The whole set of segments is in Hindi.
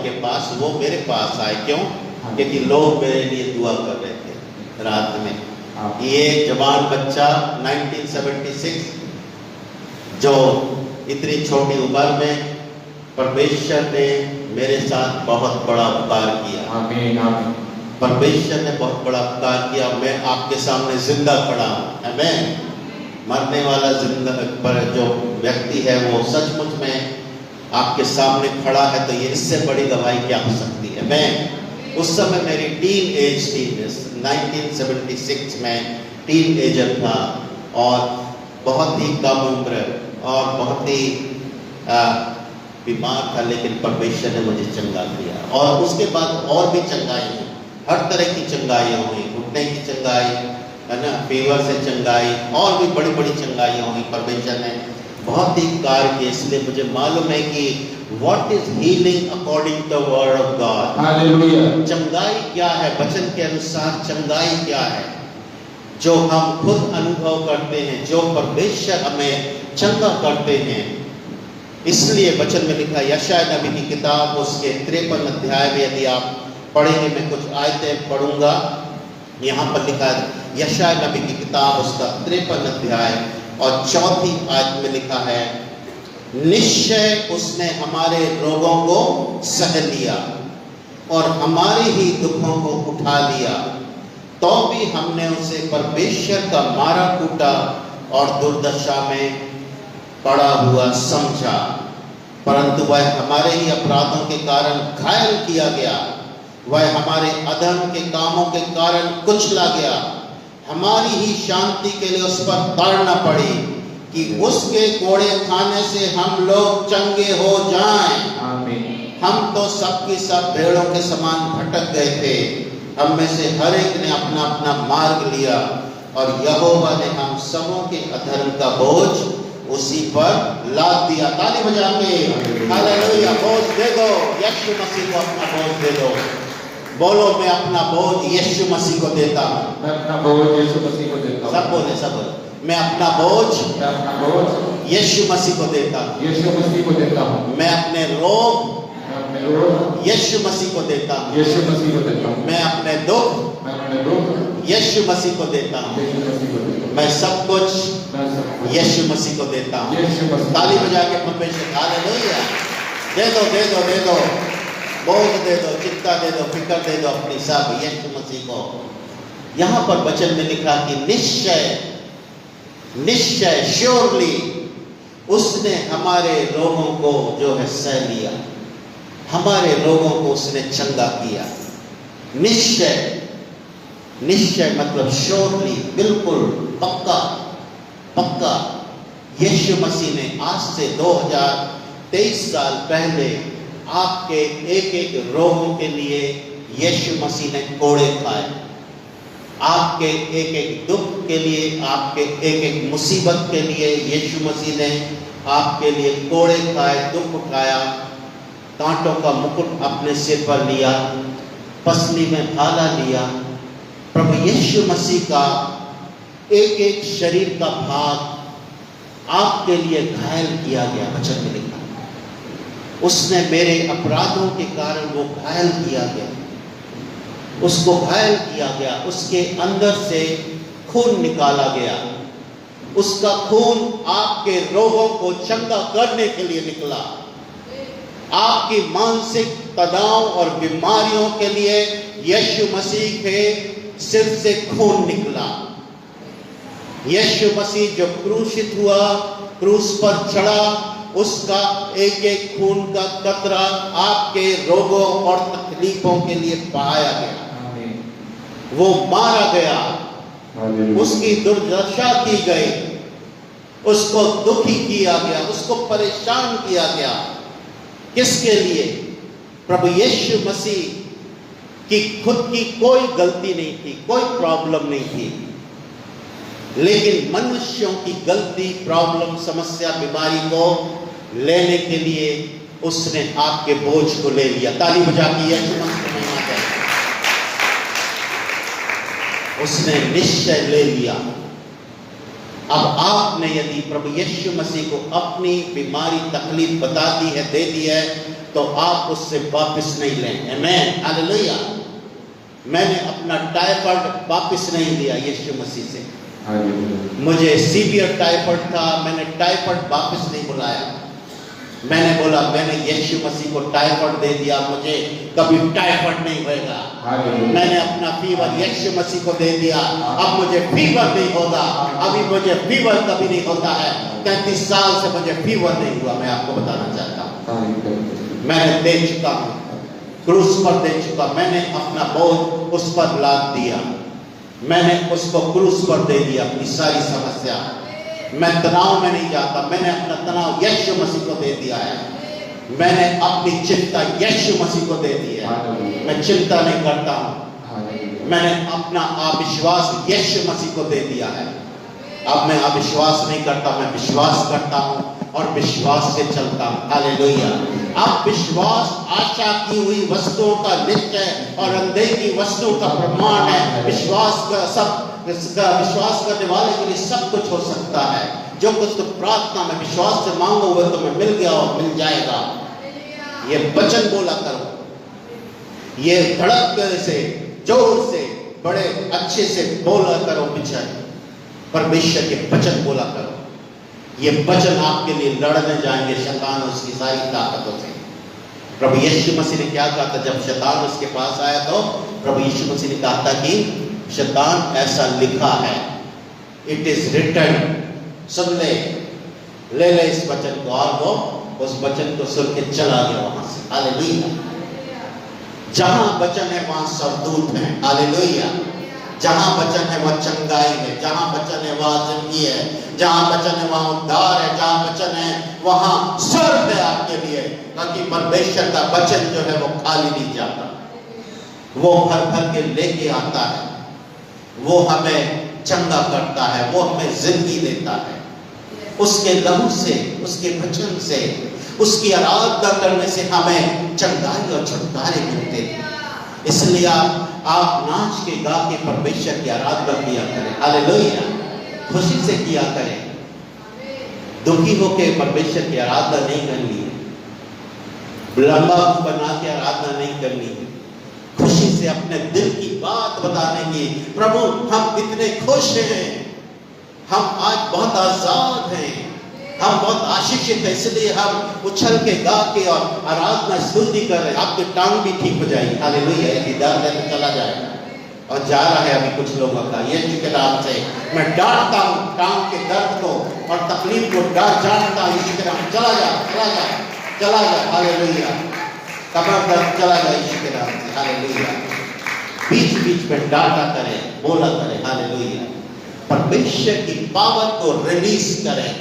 के पास, वो मेरे पास आए। क्यों? क्योंकि लोग मेरे लिए दुआ कर रहे थे रात में। ये जवान बच्चा 1976 जो इतनी छोटी उम्र में परमेश्वर ने मेरे साथ बहुत बड़ा उपकार किया। आमीन आमीन। परमेश्वर ने बहुत बड़ा उपकार किया। मैं आपके सामने जिंदा खड़ा हूँ। आमीन। मरने वाला जिंदा पर जो व्यक्ति है वो सचमुच में आपके सामने खड़ा है, तो ये इससे बड़ी गवाही क्या हो सकती है। मैं उस समय मेरी टीन एज थी, 1976 में टीन एजर था और बहुत ही कम उम्र और बहुत ही बीमार था, लेकिन परमेश्वर ने मुझे चंगा किया। और उसके बाद और भी चंगाई हुई, हर तरह की चंगाइयाँ हुई, घुटने की चंगाई है ना, फीवर से चंगाई, और भी बड़ी बड़ी चंगाइयाँ हुई। परमेश्वर ने बहुत ही कार्य किए। इसलिए मुझे मालूम है कि what is healing according to the word of God. Hallelujah. चंगाई क्या है? वचन के अनुसार चंगाई क्या है? जो हम खुद अनुभव करते हैं, जो परमेश्वर हमें चंगा करते हैं। इसलिए वचन में लिखा, यशायाह नबी की किताब उसके 53 अध्याय में, यदि आप पढ़ेंगे, मैं कुछ आयतें पढ़ूंगा। यहाँ पर लिखा है, यशायाह नबी की किताब उसका 53 अध्याय और 4 आयत में लिखा है, निश्चय उसने हमारे रोगों को सह लिया और हमारे ही दुखों को उठा लिया, तो भी हमने उसे परमेश्वर का मारा कूटा और दुर्दशा में पड़ा हुआ समझा। परंतु वह हमारे ही अपराधों के कारण घायल किया गया, वह हमारे अधर्म के कामों के कारण कुचला गया। हमारी ही शांति के लिए उस पर ताड़ना पड़ी कि उसके कोड़े खाने से हम लोग चंगे हो जाएं। आमीन। हम तो सबकी सब भेड़ों के समान भटक गए थे, हम में से हर एक ने अपना अपना मार्ग लिया और यहोवा ने हम सबों के अधर्म का बोझ उसी पर लाद दिया। ताली बजा के हालेलुया। बोझ दे दो, यीशु मसीह को अपना बोझ दे दो। बोलो, मैं अपना बोझ यीशु मसीह को देता हूँ। मैं अपना बोझ यीशु मसीह को देता हूँ। सब बोले, सब बोले, मैं अपना बोझ यीशु मसीह को देता हूँ। यीशु मसीह को देता हूँ। मैं अपने रोग यीशु मसीह को देता हूँ। यीशु मसीह को देता हूँ। मैं अपने दुख यीशु मसीह को देता हूँ। मैं सब कुछ यीशु मसीह को देता हूँ। ताली बजा के परमेश्वर हालेलुया। दे दो, दे दो, दे दो, बोझ दे दो, चिंता दे दो, फिक्र दे दो अपनी सब यीशु मसीह को। यहाँ पर वचन में लिखा कि निश्चय, निश्चय, श्योरली उसने हमारे रोगों को जो है सह लिया, हमारे रोगों को उसने चंगा किया। निश्चय, निश्चय मतलब श्योरली, बिल्कुल पक्का, पक्का। यीशु मसीह ने आज से 2023 साल पहले आपके एक एक रोगों के लिए यीशु मसीह ने कोड़े खाए। आपके एक एक दुख के लिए, आपके एक एक मुसीबत के लिए यीशु मसीह ने आपके लिए कोड़े खाए, दुख उठाया, कांटों का मुकुट अपने सिर पर लिया, पसली में भाला लिया। प्रभु यीशु मसीह का एक एक शरीर का भाग आपके लिए घायल किया गया। वचन में लिखा, उसने मेरे अपराधों के कारण वो घायल किया गया, उसको घायल किया गया। उसके अंदर से खून निकाला गया। उसका खून आपके रोगों को चंगा करने के लिए निकला। आपकी मानसिक तनाव और बीमारियों के लिए यीशु मसीह के सिर से खून निकला। यीशु मसीह जो क्रूसित हुआ, क्रूस पर चढ़ा, उसका एक एक खून का कतरा आपके रोगों और तकलीफों के लिए बहाया गया। वो मारा गया, उसकी दुर्दशा की गई, उसको दुखी किया गया, उसको परेशान किया गया। किसके लिए? प्रभु यीशु मसीह की खुद की कोई गलती नहीं थी, कोई प्रॉब्लम नहीं थी, लेकिन मनुष्यों की गलती, प्रॉब्लम, समस्या, बीमारी को लेने के लिए उसने आपके बोझ को ले लिया। ताली बजा के यीशु मसीह को महिमा दें। उसने निश्चय ले लिया। अब आपने यदि प्रभु यीशु मसीह को अपनी बीमारी, तकलीफ बता दी है, दे दी है, तो आप उससे वापस नहीं लें। आमेन, हालेलुया। मैंने अपना टाइफाइड वापस नहीं लिया यीशु मसीह से। हालेलुया। मुझे सीवियर टाइफाइड था, मैंने टाइफाइड वापस नहीं बुलाया। मैंने बोला मैंने यीशु मसीह को टाइफाइड दे दिया, मुझे कभी टाइफाइड नहीं होगा। हालेलुया। मैंने अपना फीवर यीशु मसीह को दे दिया, अब मुझे फीवर नहीं होगा। अभी मुझे फीवर कभी नहीं होता है। 33 साल से मुझे फीवर नहीं हुआ, मैं आपको बताना चाहता हूँ। हालेलुया। मैंने दे चुका हूँ, क्रूस पर दे चुका। मैंने अपना बोझ उस पर लाद दिया, मैंने उसको क्रूस पर दे दिया अपनी सारी समस्या। मैं तनाव में नहीं जाता, मैंने अपना तनाव यीशु मसीह को दे दिया है। मैंने अपनी चिंता यीशु मसीह को दे दी है। मैं चिंता नहीं करता हूँ। मैंने अपना अविश्वास यीशु मसीह को दे दिया है। अब मैं अविश्वास नहीं करता, मैं विश्वास करता हूँ और विश्वास से चलता हूँ। हालेलुया। अब विश्वास आशा की हुई वस्तुओं का निश्चय और अनदेखी वस्तुओं का प्रमाण है। विश्वास करने वाले के लिए सब कुछ हो सकता है। जो कुछ तो प्रार्थना में विश्वास से मांगो वो तुम्हें मिल गया और मिल जाएगा। ये वचन बोला करो, ये धड़क से जोर से बड़े अच्छे से बोला करो। विचार परमेश्वर के वचन बोला करो। ये वचन आपके लिए लड़ने जाएंगे शैतान उसकी सारी ताकतों से। प्रभु यीशु मसीह ने क्या कहा था जब शैतान उसके पास आया? तो प्रभु यीशु मसीह ने कहा था कि शैतान ऐसा लिखा है, इट इज रिटन। सुन ले इस वचन को, और वो उस वचन को सुन के चला गया वहां से। हालेलुया। जहां वचन है वहां सरदूत है। हालेलुया। जहां वचन है वह चंगाई है, जहां वचन है वहां जिंदगी है, जहां वचन है वहां उद्धार है, जहां वचन है वहां स्वर्ग है आपके लिए। ताकि परमेश्वर का वचन जो है वो खाली नहीं जाता, वो भर भर के लेके आता है, वो हमें चंगा करता है, वो हमें जिंदगी देता है। उसके लहू से, उसके वचन से, उसकी आराधना करने से हमें चंगाई और छुटकारे मिलते हैं। इसलिए आप नाच के गा के परमेश्वर की आराधना किया करें। हालेलुया। खुशी से किया करें। दुखी होके परमेश्वर की आराधना नहीं करनी है, लंबा बना के आराधना नहीं करनी है। खुशी से अपने दिल की बात बताने की, प्रभु हम इतने खुश हैं, हम आज बहुत आजाद हैं, हम बहुत आशीषित हैं, इसलिए हम उछल के गा के और आराधना स्तुति कर रहे हैं। आपकी टांग भी ठीक हो जाएगी। हालेलुया। यदि दर्द है तो चला जाएगा, और जा रहा है अभी कुछ लोगों का। यीशु के नाम से मैं डांटता हूँ टांग के दर्द को और तकलीफ को, डांटता हूँ यीशु के नाम। चला जा, चला जा, चला जा। हालेलुया। कमर दर्द चला जा यीशु के नाम से। हालेलुया। बीच बीच में डांटा करें, बोला करें। हालेलुया। परमेश्वर की पावर को रिलीज करें,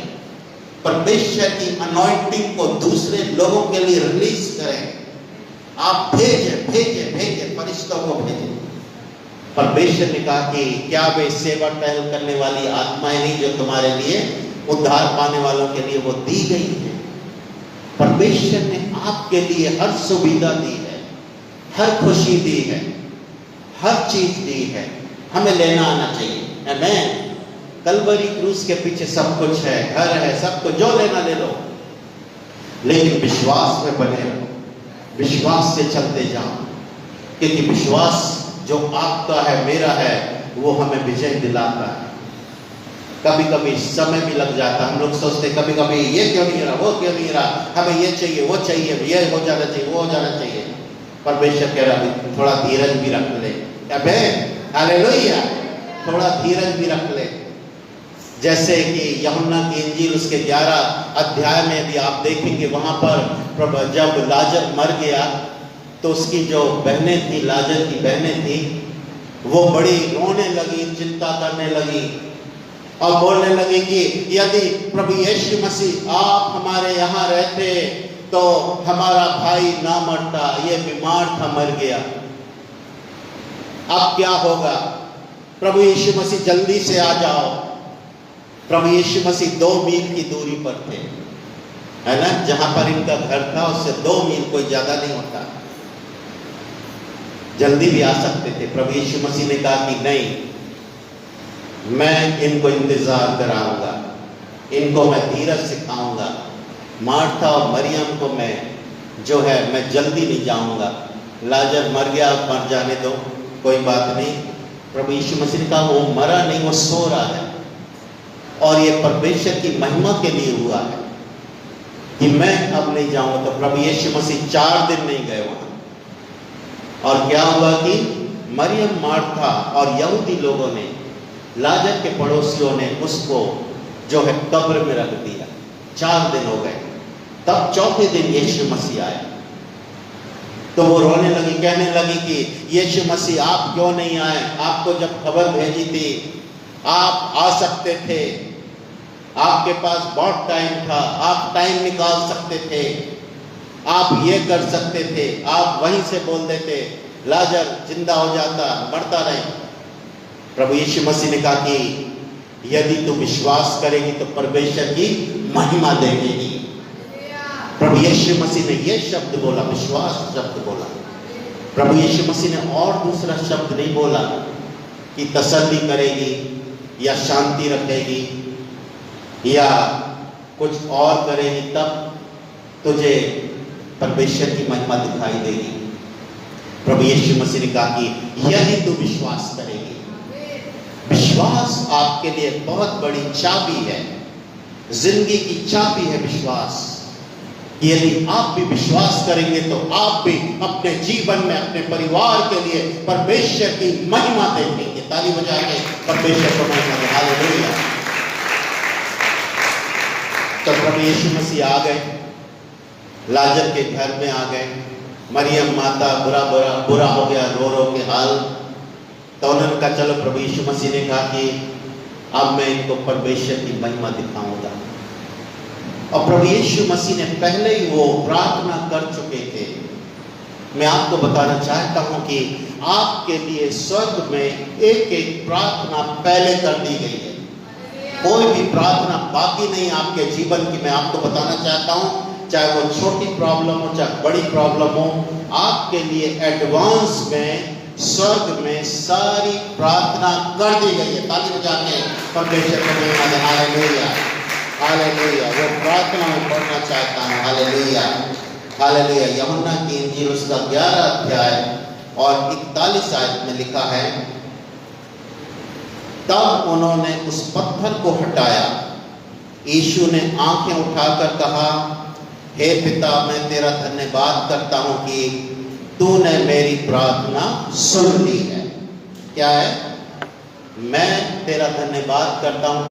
परमेश्वर की अनॉइंटिंग को दूसरे लोगों के लिए रिलीज करें। आप भेजें फरिश्तों को भेजें। परमेश्वर ने कहा कि क्या वे सेवा टहल करने वाली आत्माएं नहीं जो तुम्हारे लिए, उद्धार पाने वालों के लिए वो दी गई है। परमेश्वर ने आपके लिए हर सुविधा दी है, हर खुशी दी है, हर चीज दी है। हमें लेना आना चाहिए। आमेन। कलवरी क्रूस के पीछे सब कुछ है, घर है, सब कुछ, जो लेना ले लो, लेकिन विश्वास में बने रहो, विश्वास से चलते जाओ। क्योंकि विश्वास जो आपका है, मेरा है, वो हमें विजय दिलाता है। कभी कभी समय भी लग जाता है। हम लोग सोचते कभी कभी ये क्यों नहीं रहा, वो क्यों नहीं रहा, हमें ये चाहिए, वो चाहिए, ये हो जाना चाहिए, वो हो जाना चाहिए। परमेश्वर कह रहा थोड़ा धीरज भी रख ले। आमेन। हालेलुया। थोड़ा धीरज भी रख ले। जैसे कि यूहन्ना की इंजील उसके 11 अध्याय में भी आप देखेंगे, वहां पर जब लाजर मर गया तो उसकी जो बहनें थी, लाजर की बहनें थी, वो बड़ी रोने लगी, चिंता करने लगी और बोलने लगी कि यदि प्रभु यीशु मसीह आप हमारे यहाँ रहते तो हमारा भाई ना मरता, ये बीमार था, मर गया, अब क्या होगा? प्रभु यीशु मसीह जल्दी से आ जाओ। प्रभु यीशु मसीह 2 मील की दूरी पर थे, है ना, जहां पर इनका घर था उससे 2 मील, कोई ज्यादा नहीं होता, जल्दी भी आ सकते थे। प्रभु यीशु मसीह ने कहा कि नहीं, मैं इनको इंतजार कराऊंगा, इनको मैं धीरज सिखाऊंगा। मार्था और मरियम को मैं जो है मैं जल्दी नहीं जाऊंगा, लाजर मर गया, मर जाने दो, कोई बात नहीं। प्रभु यीशु मसीह ने कहा वो मरा नहीं, वो सो रहा है। और ये परमेश्वर की महिमा के लिए हुआ है कि मैं अब नहीं जाऊंगा। तो प्रभु यीशु मसीह 4 दिन नहीं गए वहां। और क्या हुआ कि मरियम, मार्था और यहूदी लोगों ने, लाजर के पड़ोसियों ने उसको जो है कब्र में रख दिया। 4 दिन हो गए। तब चौथे दिन यीशु मसीह आए। तो वो रोने लगी, कहने लगी कि यीशु मसीह आप क्यों नहीं आए? आपको जब खबर भेजी थी आप आ सकते थे, आपके पास बहुत टाइम था, आप टाइम निकाल सकते थे, आप ये कर सकते थे, आप वहीं से बोल देते लाजर जिंदा हो जाता, मरता नहीं। प्रभु यीशु मसीह ने कहा कि यदि तू विश्वास करेगी तो परमेश्वर की महिमा देखेगी। प्रभु यीशु मसीह ने यह शब्द बोला, विश्वास शब्द बोला। प्रभु यीशु मसीह ने और दूसरा शब्द नहीं बोला कि तसल्ली करेगी या शांति रखेगी या कुछ और करेगी, तब तुझे परमेश्वर की महिमा दिखाई देगी। प्रभु यीशु मसीह ने कहा कि यदि तू विश्वास करेगी। विश्वास आपके लिए बहुत बड़ी चाबी है, जिंदगी की चाबी है विश्वास। यदि आप भी विश्वास करेंगे तो आप भी अपने जीवन में, अपने परिवार के लिए परमेश्वर की महिमा देखेंगे। ताली बजा के परमेश्वर को महिमा दें। हालेलुया। तो प्रभु यीशु मसीह आ गए, लाजर के घर में आ गए। मरियम माता बुरा हो गया, रो के हाल। तो उन्होंने कहा चलो, प्रभु यीशु मसीह ने कहा कि अब मैं इनको परमेश्वर की महिमा दिखाऊंगा। और प्रभु यीशु मसीह ने पहले ही वो प्रार्थना कर चुके थे। मैं आपको बताना चाहता हूं कि आपके लिए स्वर्ग में एक एक प्रार्थना पहले कर दी गई है। कोई भी प्रार्थना बाकी नहीं आपके जीवन की। मैं आपको बताना चाहता हूं, चाहे वो छोटी प्रॉब्लम हो चाहे बड़ी प्रॉब्लम हो, आपके लिए एडवांस में स्वर्ग में सारी प्रार्थना कर दी गई है। ताली बजा के परमेश्वर को महिमा दें। Hallelujah, hallelujah. वो प्रार्थना में पढ़ना चाहता हूँ। Hallelujah, hallelujah. यूहन्ना की इंजील उसका 11 अध्याय और 41 आयत में लिखा है, तब उन्होंने उस पत्थर को हटाया। यीशु ने आंखें उठाकर कहा, हे पिता, मैं तेरा धन्यवाद करता हूं कि तूने मेरी प्रार्थना सुन ली है। क्या है? मैं तेरा धन्यवाद करता हूं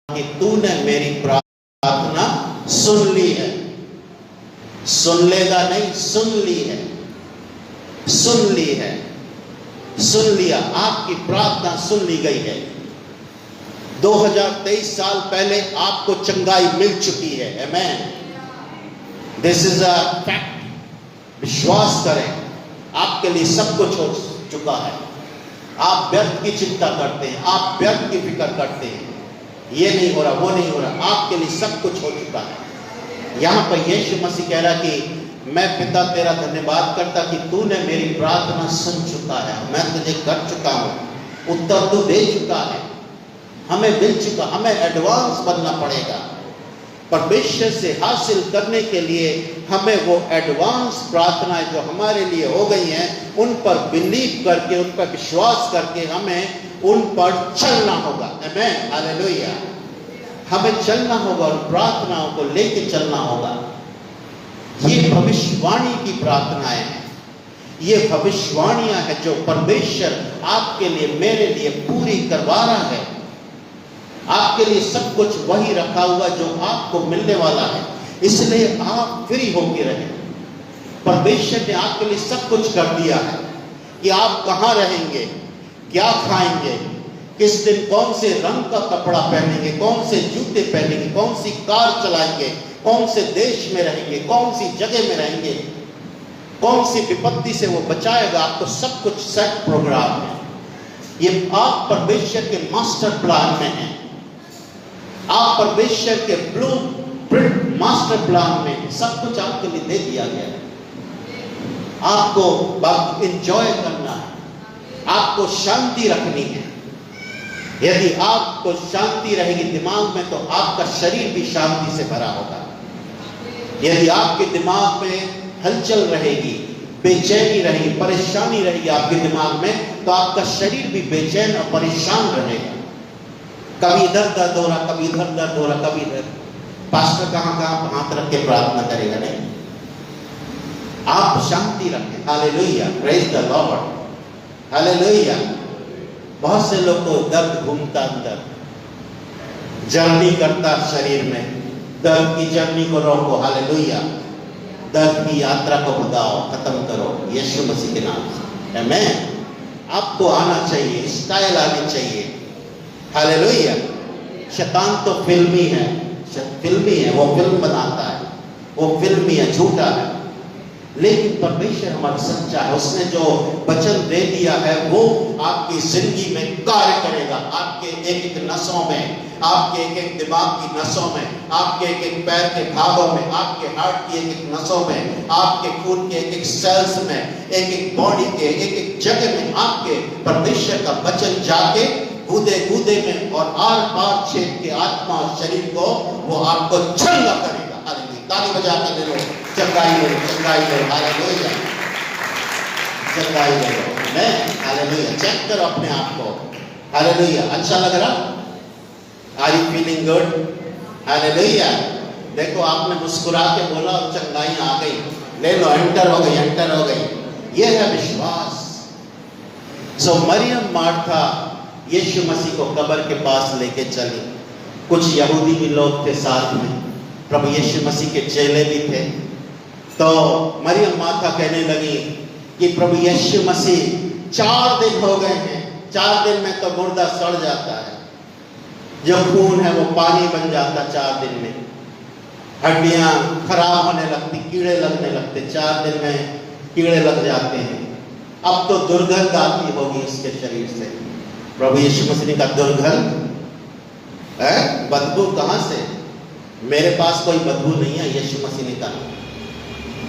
कि तूने मेरी प्रार्थना सुन ली है। सुन लेगा नहीं, सुन ली है, सुन ली है, सुन लिया। आपकी प्रार्थना सुन ली गई है। 2023 साल पहले आपको चंगाई मिल चुकी है। आमेन। This is a fact. विश्वास करें, आपके लिए सब कुछ हो चुका है। आप व्यर्थ की चिंता करते हैं, आप व्यर्थ की फिक्र करते हैं, ये नहीं हो रहा, वो नहीं हो रहा, आपके लिए सब कुछ हो चुका है। यहाँ पर यीशु मसीह कह रहा कि मैं पिता तेरा धन्यवाद करता कि तूने मेरी प्रार्थना सुन चुका है, मैं तुझे कर चुका हूँ, उत्तर तू दे चुका है, हमें मिल चुका। हमें एडवांस बनना पड़ेगा। परमेश्वर से हासिल करने के लिए हमें वो एडवांस प्रार्थनाएं जो हमारे लिए हो गई हैं, उन पर बिलीव करके, उन पर विश्वास करके हमें उन पर चलना होगा। आमेन, हालेलुया। हमें चलना होगा और प्रार्थनाओं को लेके चलना होगा। ये भविष्यवाणी की प्रार्थनाएं हैं, ये भविष्यवाणियां हैं जो परमेश्वर आपके लिए, मेरे लिए पूरी करवा रहा है। आपके लिए सब कुछ वही रखा हुआ जो आपको मिलने वाला है, इसलिए आप फ्री होके रहें। परमेश्वर ने आपके लिए सब कुछ कर दिया है कि आप कहाँ रहेंगे, क्या खाएंगे, किस दिन कौन से रंग का कपड़ा पहनेंगे, कौन से जूते पहनेंगे, कौन सी कार चलाएंगे, कौन से देश में रहेंगे, कौन सी जगह में रहेंगे, कौन सी विपत्ति से वो बचाएगा। आपको सब कुछ सेट प्रोग्राम है। ये आप परमेश्वर के मास्टर प्लान में हैं। आप परमेश्वर के ब्लू प्रिंट मास्टर प्लान में सब कुछ आपके लिए दे दिया गया है। आपको एंजॉय करना है, आपको शांति रखनी है। यदि आपको शांति रहेगी दिमाग में, तो आपका शरीर भी शांति से भरा होगा। यदि आपके दिमाग में हलचल रहेगी, बेचैनी रहेगी, परेशानी रहेगी आपके दिमाग में, तो आपका शरीर भी बेचैन और परेशान रहेगा। कभी इधर दर्द हो रहा, कभी इधर दर्द हो रहा, कभी इधर। पास्टर कहाँ कहाँ हाथ रख के प्रार्थना करेगा? नहीं, आप शांति रखें। Hallelujah, praise the Lord, hallelujah. बहुत से लोग को दर्द घूमता अंदर, जर्नी करता शरीर में, दर्द की जर्नी को रोको। हालेलुया, दर्द की यात्रा को भगाओ, खत्म करो यीशु मसीह के नाम से। आमीन। आपको आना चाहिए, स्टाइल आनी चाहिए। हालेलुया। शैतान तो फिल्मी है, वो फिल्म बनाता है, वो फिल्मी है, झूठा है। लेकिन परमेश्वर हमारा सच्चा है, उसने जो वचन दे दिया है वो आपकी जिंदगी में कार्य करेगा। आपके एक एक नसों में, आपके एक एक दिमाग की नसों में, आपके एक एक पैर के भागों में, आपके हार्ट की एक एक नसों में, आपके खून के एक एक सेल्स में, एक एक बॉडी के एक एक जगह में आपके परमेश्वर का वचन जाके कूदे कूदे में और आर पार छेद के आत्मा और शरीर को वो आपको चंगा करेगा। हालेलुया, ताली बजा के ले लो, चंगाई ले लो, चंगाई ले लो। हालेलुया, चंगाई ले लो। मैं हालेलुया, चेक करो अपने आप को। हालेलुया, अच्छा लग रहा? Are you feeling good? Hallelujah. देखो, आपने मुस्कुरा के बोला और चंगाई आ गई। ले लो, एंटर हो गई, एंटर हो गई। यह है विश्वास। सो मरियम मार्था यीशु मसीह को कब्र के पास लेके चली। कुछ यहूदी भी लोग थे साथ में, प्रभु यीशु मसीह के चेले भी थे। तो मरियम माता कहने लगी कि प्रभु यीशु मसीह 4 दिन हो गए हैं, 4 दिन में तो मुर्दा सड़ जाता है, जो खून है वो पानी बन जाता 4 दिन में, हड्डियां खराब होने लगती, कीड़े लगने लगते, 4 दिन में कीड़े लग जाते हैं। अब तो दुर्गंध आती होगी उसके शरीर से। प्रभु यीशु मसीह ने कहा, दुर्गंध है? बदबू कहां से? मेरे पास कोई बदबू नहीं है। यीशु मसीह ने कहा,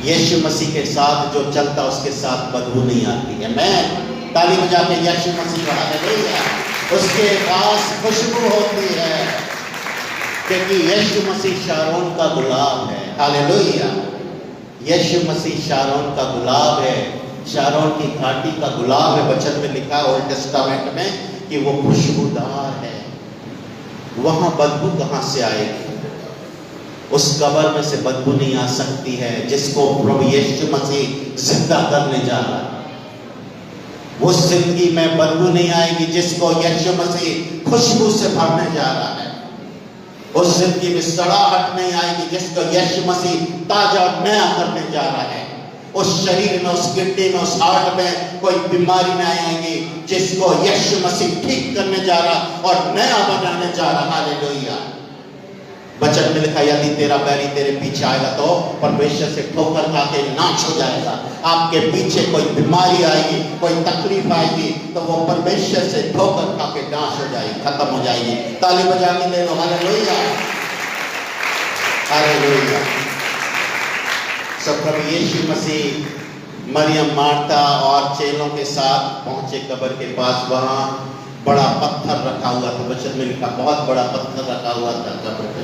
यीशु मसीह के साथ जो चलता उसके साथ बदबू नहीं आती है। मैं ताली बजा के यीशु मसीह का हालेलुया। उसके पास खुशबू होती है, क्योंकि यीशु मसीह शारोन का गुलाब है। हालेलुया, यीशु मसीह शारोन का गुलाब है, शारोन की घाटी का गुलाब है। वचन में लिखा है ओल्ड टेस्टामेंट में कि वो खुशबूदार है। वहां बदबू कहां से आएगी? उस कब्र में से बदबू नहीं आ सकती है जिसको प्रभु यीशु मसीह जिंदा करने जा रहा है। उस जिंदगी में बदबू नहीं आएगी जिसको यीशु मसीह खुशबू से भरने जा रहा है। उस जिंदगी में सड़ाहट नहीं आएगी जिसको यीशु मसीह ताजा और नया करने जा रहा है। उस शरीर में, उस किडनी में, उस हार्ट में कोई बीमारी नहीं आएगी जिसको यीशु मसीह ठीक करने जा रहा और नया बनाने जा रहा। हालेलुया। वचन में लिखा, यदि तेरा बैरी तेरे पीछे आएगा तो परमेश्वर से ठोकर खा के नाश हो जाएगा। आपके पीछे कोई बीमारी आएगी, कोई तकलीफ आएगी तो वो परमेश्वर से ठोकर खा के नाश हो जाएगी, खत्म हो जाएगी। ताली बजा के ले लो, हालेलुया, हालेलुया। सब प्रभु यीशु मसीह मरियम, मार्था और चेलों के साथ पहुंचे कब्र के पास। वहां बड़ा पत्थर रखा हुआ था, वचन में लिखा, बहुत बड़ा पत्थर रखा हुआ था कब्र पे।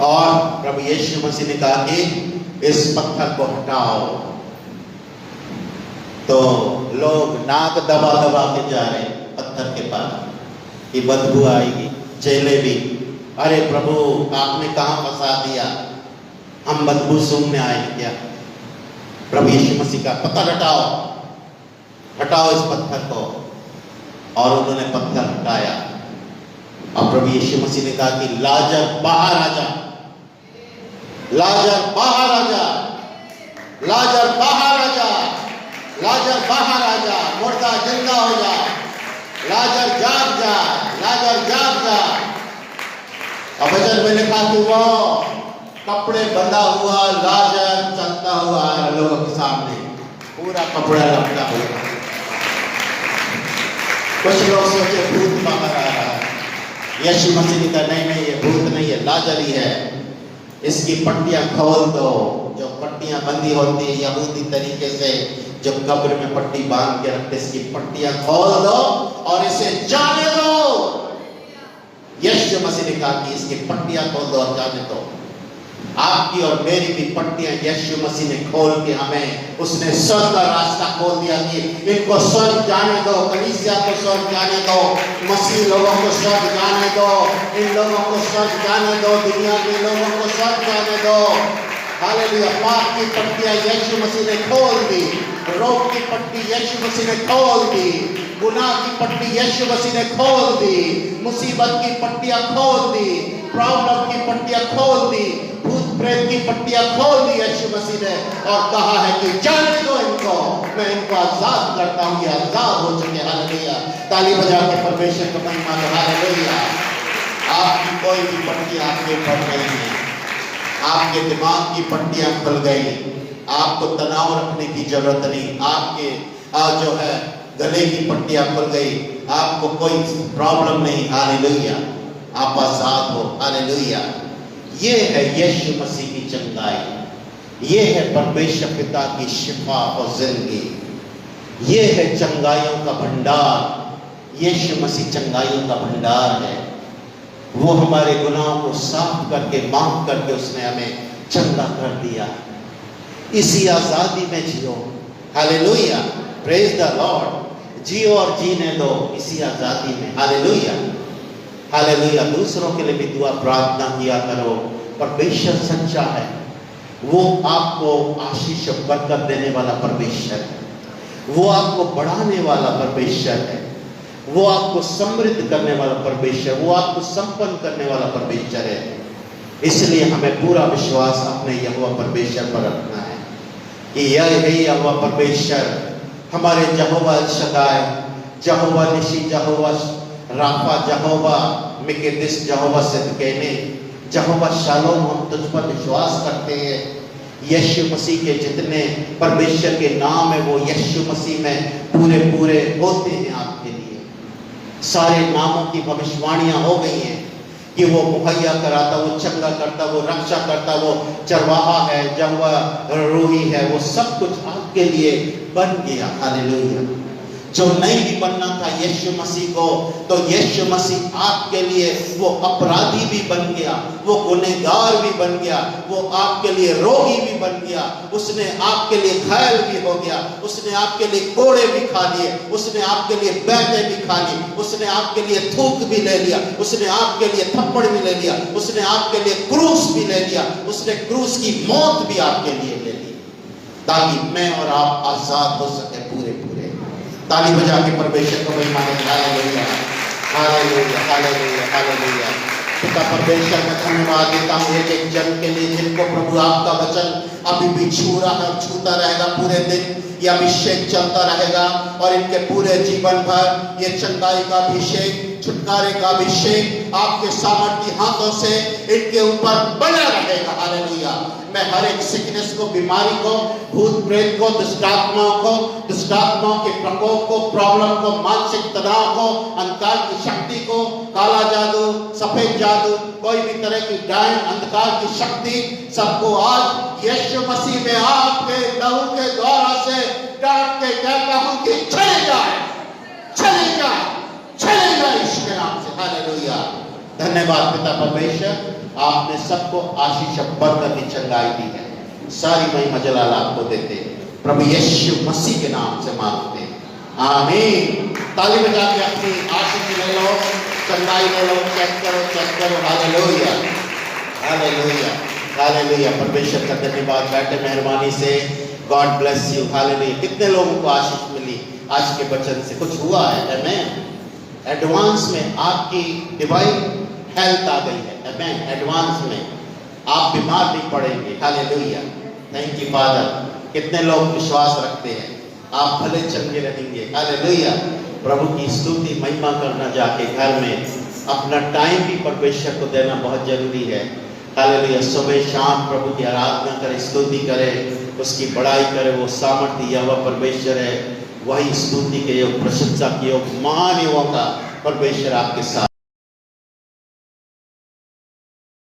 और प्रभु यीशु मसीह ने कहा कि इस पत्थर को हटाओ। तो लोग नाक दबा दबा के जा रहे पत्थर के पास कि बदबू आएगी। चेले भी, अरे प्रभु आपने कहां फंसा दिया, हम बदबू सूंघने आए क्या? प्रभु यीशु मसीह का पत्थर हटाओ, हटाओ इस पत्थर को। और उन्होंने पत्थर हटाया। और प्रभु यीशु मसीह ने कहा कि लाजर बाहर आ जा, लाजर बाहर आ जा, लाजर बाहर आ जा, लाजर बाहर आ जा, मुर्दा जिंदा हो जा, लाजर जाग जा, लाजर जाग जा। और वचन में लिखा कि वो कपड़े बंधा हुआ लाजर चलता हुआ आया लोगों के सामने, पूरा कपड़ा लपटा हुआ। कुछ लोग सोचे भूत बाहर आ रहा है। यीशु मसीह ने कहा नहीं नहीं, ये भूत नहीं है, लाजर ही है। इसकी पट्टियां खोल दो। जो पट्टियां बंधी होती है यहूदी तरीके से, जो कब्र में पट्टी बांध के रखते, इसकी पट्टियां खोल दो और इसे जाने दो। यीशु मसीह ने कहा कि इसकी पट्टियां खोल दो और जाने दो। आपकी और मेरी भी पट्टियां यीशु मसीह ने खोल के हमें, उसने स्वर्ग का रास्ता खोल दिया कि इनको स्वर्ग जाने दो, कलीसिया को स्वर्ग जाने दो, मसीह लोगों को स्वर्ग जाने दो, इन लोगों को स्वर्ग जाने दो, दुनिया के लोगों को स्वर्ग जाने दो। हालेलुया। पाप की पट्टियां यीशु मसीह ने खोल दी, रोग की पट्टी यीशु मसीह ने खोल दी, गुनाह की पट्टी यीशु मसीह ने खोल दी, मुसीबत की पट्टियां खोल दी, प्रॉब्लम की पट्टियां खोल दी, भूत प्रेत की पट्टियां खोल दी यीशु मसीह ने, और कहा है कि जाने दो इनको, मैं इनको आजाद करता हूं, ये आजाद हो चुके। हालेलुया। ताली बजा के परमेश्वर को महिमा दो। हालेलुया। आपकी कोई भी पट्टी आपके ऊपर नहीं है, आपके दिमाग की पट्टियां खुल गई, आपको तनाव रखने की जरूरत नहीं, आपके जो है गले की पट्टियां खुल गई, आपको कोई प्रॉब्लम नहीं। हालेलुया। आप आजाद हो। हालेलुया। ये है यीशु मसीह की चंगाई, ये है परमेश्वर पिता की शिफा और जिंदगी, ये है चंगाइयों का भंडार। यीशु मसीह चंगाइयों का भंडार है। वो हमारे गुनाहों को साफ करके, माफ करके उसने हमें चंगा कर दिया। इसी आजादी में जियो। हालेलुया। Praise the Lord. जियो और जीने दो इसी आजादी में। हालेलुया। हालेलुया। दूसरों के लिए भी दुआ प्रार्थना किया करो। परमेश्वर सच्चा है, वो आपको आशीष और बरकत देने वाला परमेश्वर है, वो आपको बढ़ाने वाला परमेश्वर है, वो आपको समृद्ध करने वाला परमेश्वर, वो आपको संपन्न करने वाला परमेश्वर है। इसलिए हमें पूरा विश्वास अपने यहोवा परमेश्वर पर रखना है कि यह है यहोवा परमेश्वर, हमारे यहोवा एल शद्दाई, यहोवा निशी, यहोवा राफा, यहोवा मिकादेश, यहोवा सिदकीनी, यहोवा शालोम। हम तुझ पर विश्वास करते हैं। यीशु मसीह के जितने परमेश्वर के नाम है वो यीशु मसीह में पूरे पूरे होते हैं आपके लिए। सारे नामों की भविष्यवाणियां हो गई हैं कि वो मुहैया कराता, वो चंगा करता, वो रक्षा करता, वो चरवाहा है, यहोवा रूही है, वो सब कुछ आपके लिए बन गया। हालेलुया। जो नहीं भी बनना था यीशु मसीह को, तो यीशु मसीह आपके लिए वो अपराधी भी बन गया, वो गुनहगार भी बन गया, वो आपके लिए रोगी भी बन गया, उसने आपके लिए घायल भी हो गया, उसने आपके लिए कोड़े भी खा लिए, उसने आपके लिए बैठे भी खा ली, उसने आपके लिए थूक भी ले लिया, उसने आपके लिए थप्पड़ भी ले लिया, उसने आपके लिए क्रूस भी ले लिया, उसने क्रूस की मौत भी आपके लिए ले ली, ताकि मैं और आप आजाद हो सके पूरे पूरे। ताली बजा के परमेश्वर को महिमा दें। हालेलुया। हालेलुया। हालेलुया। हालेलुया। पिता परमेश्वर मैं धन्यवाद देता हूँ एक एक जन के लिए जिनको प्रभु आपका वचन अभी भी छू रहा है, छूता रहेगा पूरे दिन, ये अभिषेक चलता रहेगा और इनके पूरे जीवन भर ये चंगाई का अभिषेक, छुटकारे का अभिषेक आपके सामर्थ्य हाथों से इनके ऊपर बना रहेगा। हालेलुया। मैं हर एक सिकनेस को, बीमारी को, भूत प्रेत को, दुष्टात्माओं के प्रकोप को, प्रॉब्लम को, मानसिक तनाव को, अंधकार की शक्ति को, काला जादू, सफेद जादू, कोई भी तरह की डायन अंधकार की शक्ति, सबको आज यीशु मसीह में आपके लहू के द्वारा से डांट के कहता हूं कि चले जाए, चले जाए, चले जाए इसके नाम से। हालेलुया। धन्यवाद पिता परमेश्वर, आपने सबको आशीष बरकत की चंगाई दी है। सारी महिमा जलाल आपको देते प्रभु यीशु मसीह के नाम से मांगते हैं। आमीन। ताली बजा के अपनी आशीष ले लो, चंगाई ले लो, चेक करो, चेक करो। हालेलुया। हालेलुया। हालेलुया। परमेश्वर का धन्यवाद। बैठे मेहरबानी से। God bless you. हालेलुया। कितने लोगों को आशीष मिली आज के वचन से? कुछ हुआ है? आमीन। एडवांस में आपकी डिवाइन हेल्थ आ गई है। आमीन। एडवांस में आप बीमार नहीं पड़ेंगे। हालेलुया। Thank you father. कितने लोग विश्वास रखते हैं आप भले चंगे रहेंगे। हालेलुया। प्रभु की स्तुति महिमा करना, जाके घर में अपना टाइम भी परमेश्वर को देना बहुत जरूरी है। हालेलुया। सुबह शाम प्रभु की आराधना करें, स्तुति करें, उसकी बड़ाई करें। वो सामर्थ्य यहोवा परमेश्वर है, वही स्तुति के योग, प्रशंसा के योग, महान युगों का परमेश्वर आपके साथ।